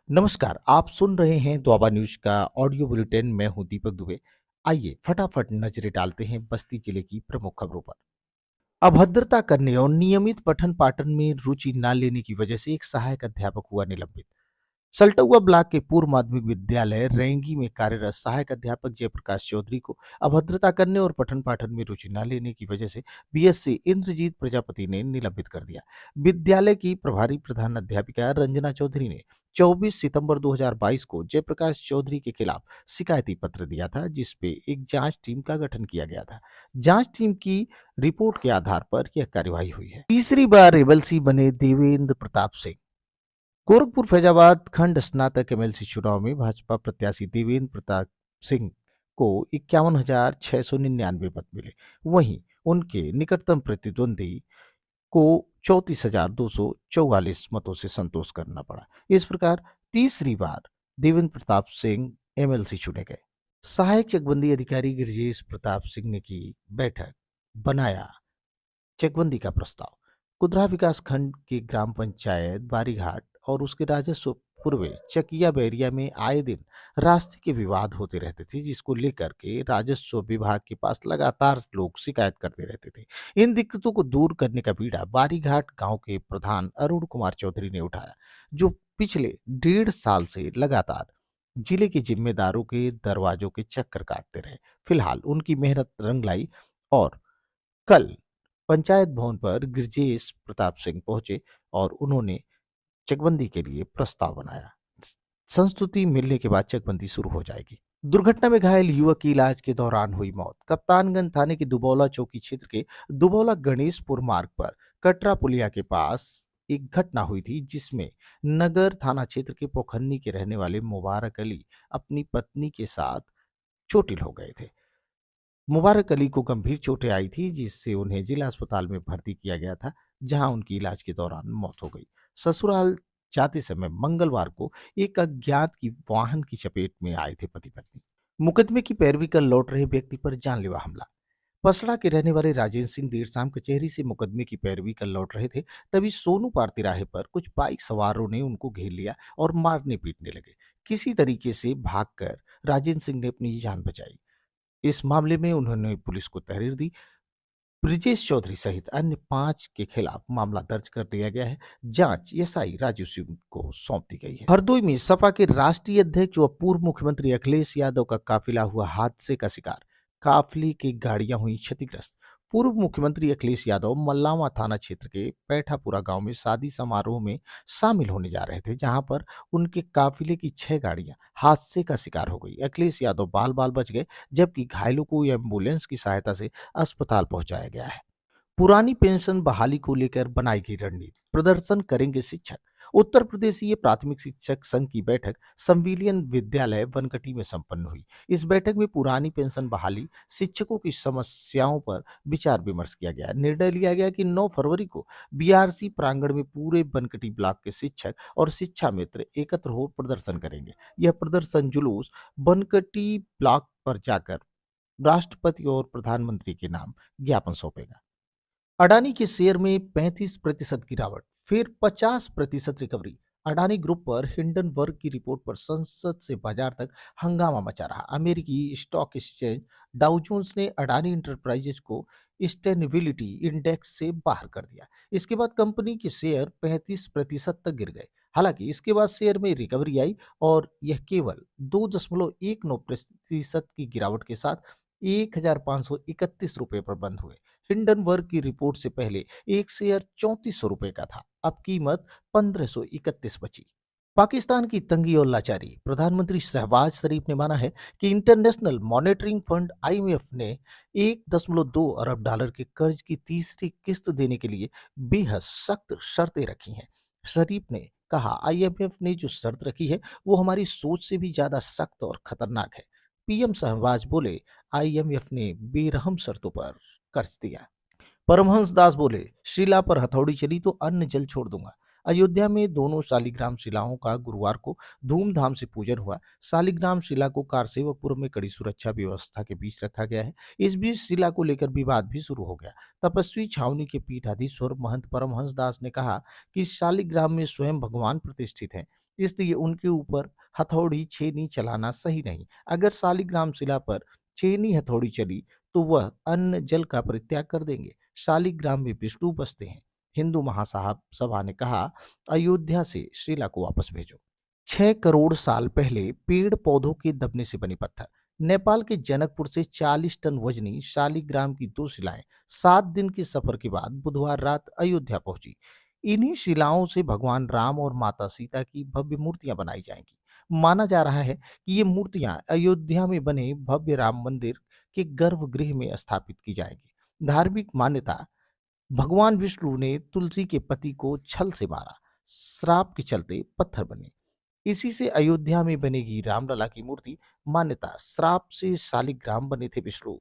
नमस्कार, आप सुन रहे हैं द्वाबा न्यूज का ऑडियो बुलेटिन। मैं हूं दीपक दुबे। आइए फटाफट नजरें डालते हैं बस्ती जिले की प्रमुख खबरों पर। अभद्रता करने और नियमित पठन पाठन में रुचि न लेने की वजह से एक सहायक अध्यापक हुआ निलंबित। सल्टुआ ब्लॉक के पूर्व माध्यमिक विद्यालय रेंगी में कार्यरत सहायक अध्यापक जयप्रकाश चौधरी को अभद्रता करने और पठन पाठन में रुचि न लेने की वजह से बीएससी इंद्रजीत प्रजापति ने निलंबित कर दिया। विद्यालय की प्रभारी प्रधान अध्यापिका रंजना चौधरी ने 24 सितंबर 2022 को जयप्रकाश चौधरी के खिलाफ शिकायती पत्र दिया था, जिसपे एक जांच टीम का गठन किया गया था। जांच टीम की रिपोर्ट के आधार पर यह कार्यवाही हुई है। तीसरी बार एमएलसी बने देवेंद्र प्रताप सिंह। गोरखपुर फैजाबाद खंड स्नातक एमएलसी चुनाव में भाजपा प्रत्याशी देवेंद्र प्रताप सिंह को 51,699 मत मिले। वहीं उनके निकटतम प्रतिद्वंदी को 34,244 मतों से संतोष करना पड़ा। इस प्रकार तीसरी बार देवेंद्र प्रताप सिंह एमएलसी चुने गए। सहायक चकबंदी अधिकारी गिरजेश प्रताप सिंह ने की बैठक, बनाया चकबंदी का प्रस्ताव। कुदरा विकास खंड के ग्राम पंचायत बारीघाट और उसके राजस्व पूर्व चकिया बैरिया में आए दिन रास्ते के विवाद होते रहते थे, जिसको लेकर के राजस्व विभाग के पास लगातार लोग शिकायत करते रहते थे। इन दिक्कतों को दूर करने का बीड़ा बारीघाट गांव के प्रधान अरुण कुमार चौधरी ने उठाया, जो पिछले 1.5 साल से लगातार जिले के जिम्मेदारों के दरवाजों के चक्कर काटते रहे। फिलहाल उनकी मेहनत रंग लाई और कल पंचायत भवन पर गिरजेश प्रताप सिंह पहुंचे और उन्होंने चकबंदी के लिए प्रस्ताव बनाया। संस्तुति मिलने के बाद चकबंदी शुरू हो जाएगी। दुर्घटना में घायल युवक की इलाज के दौरान हुई मौत। कप्तानगंज थाने के दुबौला चौकी क्षेत्र के दुबौला गणेशपुर मार्ग पर कटरा पुलिया के पास एक घटना हुई थी, जिसमें नगर थाना क्षेत्र के पोखन्नी के रहने वाले मुबारक अली अपनी पत्नी के साथ चोटिल हो गए थे। मुबारक अली को गंभीर चोटें आई थी, जिससे उन्हें जिला अस्पताल में भर्ती किया गया था, जहां उनकी इलाज के दौरान मौत हो गई। ससुराल जाते समय मंगलवार को एक अज्ञात की वाहन की चपेट में आए थे पति पत्नी। मुकदमे की पैरवी कर लौट रहे व्यक्ति पर जानलेवा हमला। पसड़ा के रहने वाले राजेंद्र सिंह देर शाम कचहरी से मुकदमे की पैरवी कर लौट रहे थे, तभी सोनू पार तिराहे पर कुछ बाइक सवारों ने उनको घेर लिया और मारने पीटने लगे। किसी तरीके से भागकर राजेंद्र सिंह ने अपनी जान बचाई। इस मामले में उन्होंने पुलिस को तहरीर दी। ब्रिजेश चौधरी सहित अन्य 5 के खिलाफ मामला दर्ज कर लिया गया है। जांच एसआई राजू सिंह को सौंप दी गई है। हरदोई में सपा के राष्ट्रीय अध्यक्ष व पूर्व मुख्यमंत्री अखिलेश यादव का काफिला हुआ हादसे का शिकार। काफिले की गाड़ियां हुई क्षतिग्रस्त। पूर्व मुख्यमंत्री अखिलेश यादव मल्लावा थाना क्षेत्र के पैठापुरा गांव में शादी समारोह में शामिल होने जा रहे थे, जहां पर उनके काफिले की 6 गाड़ियां हादसे का शिकार हो गई। अखिलेश यादव बाल बाल बच गए, जबकि घायलों को एम्बुलेंस की सहायता से अस्पताल पहुंचाया गया है। पुरानी पेंशन बहाली को लेकर बनाई गई रणनीति, प्रदर्शन करेंगे शिक्षक। उत्तर प्रदेशीय प्राथमिक शिक्षक संघ की बैठक संविलियन विद्यालय बनकटी में संपन्न हुई। इस बैठक में पुरानी पेंशन बहाली, शिक्षकों की समस्याओं पर विचार विमर्श किया गया। निर्णय लिया गया कि 9 फरवरी को बीआरसी प्रांगण में पूरे बनकटी ब्लॉक के शिक्षक और शिक्षा मित्र एकत्र हो प्रदर्शन करेंगे। यह प्रदर्शन जुलूस बनकटी ब्लॉक पर जाकर राष्ट्रपति और प्रधानमंत्री के नाम ज्ञापन सौंपेगा। अडानी के शेयर में 35% गिरावट, फिर 50% रिकवरी। अडानी ग्रुप पर हिंडनबर्ग की रिपोर्ट पर संसद से बाजार तक हंगामा मचा रहा। अमेरिकी स्टॉक एक्सचेंज डाउ जोन्स ने अडानी इंटरप्राइजेज को सस्टेनेबिलिटी इंडेक्स से बाहर कर दिया। इसके बाद कंपनी के शेयर 35% तक गिर गए। हालांकि इसके बाद शेयर में रिकवरी आई और यह केवल 2.19% की गिरावट के साथ 1,531 रुपए पर बंद हुए। हिंडनबर्ग की रिपोर्ट से पहले एक शेयर 3400 रुपए का था, अब कीमत 1531 बची। पाकिस्तान की तंगी और लाचारी। प्रधानमंत्री शहबाज शरीफ ने माना है कि इंटरनेशनल मॉनेटरिंग फंड आईएमएफ ने 1.2 अरब डॉलर के कर्ज की तीसरी किस्त देने के लिए बेहद सख्त शर्तें रखी हैं। शरीफ ने कहा, आईएमएफ ने जो शर्त रखी है वो हमारी सोच से भी ज्यादा सख्त और खतरनाक है। पीएम शहबाज बोले, आईएमएफ ने बेरहम शर्तों पर कर्ज दिया। परमहंस दास बोले, शिला पर हथौड़ी चली तो अन्न जल छोड़ दूंगा। अयोध्या में दोनों शालिग्राम शिलाओं का गुरुवार को धूमधाम से पूजन हुआ। शालिग्राम शिला को कारसेवकपुर में कड़ी सुरक्षा व्यवस्था के बीच रखा गया है। इस बीच शिला को लेकर विवाद भी शुरू हो गया। तपस्वी छावनी के पीठाधीश्वर महंत परमहंस दास ने कहा कि शालिग्राम में स्वयं भगवान प्रतिष्ठित हैं। इसलिए उनके ऊपर हथौड़ी छेनी चलाना सही नहीं। अगर शालिग्राम शिला पर छेनी हथौड़ी चली तो वह अन्न जल का परित्याग कर देंगे। शालिग्राम में विष्णु बसते हैं। हिंदू महासाहब सभा ने कहा, अयोध्या से शिला को वापस भेजो। 6 करोड़ साल पहले पेड़ पौधों के दबने से बने पत्थर। नेपाल के जनकपुर से 40 टन वजनी शालिग्राम की 2 शिलाएं 7 दिन के सफर के बाद बुधवार रात अयोध्या पहुंची। इन्हीं शिलाओं से भगवान राम और माता सीता की भव्य मूर्तियां बनाई जाएंगी। माना जा रहा है कि ये मूर्तियां अयोध्या में बने भव्य राम मंदिर के गर्भगृह में स्थापित की जाएंगी। धार्मिक मान्यता, भगवान विष्णु ने तुलसी के पति को छल से मारा, श्राप के चलते पत्थर बने। इसी से अयोध्या में बनेगी रामलला की मूर्ति। मान्यता, श्राप से शालिग्राम बने थे विष्णु।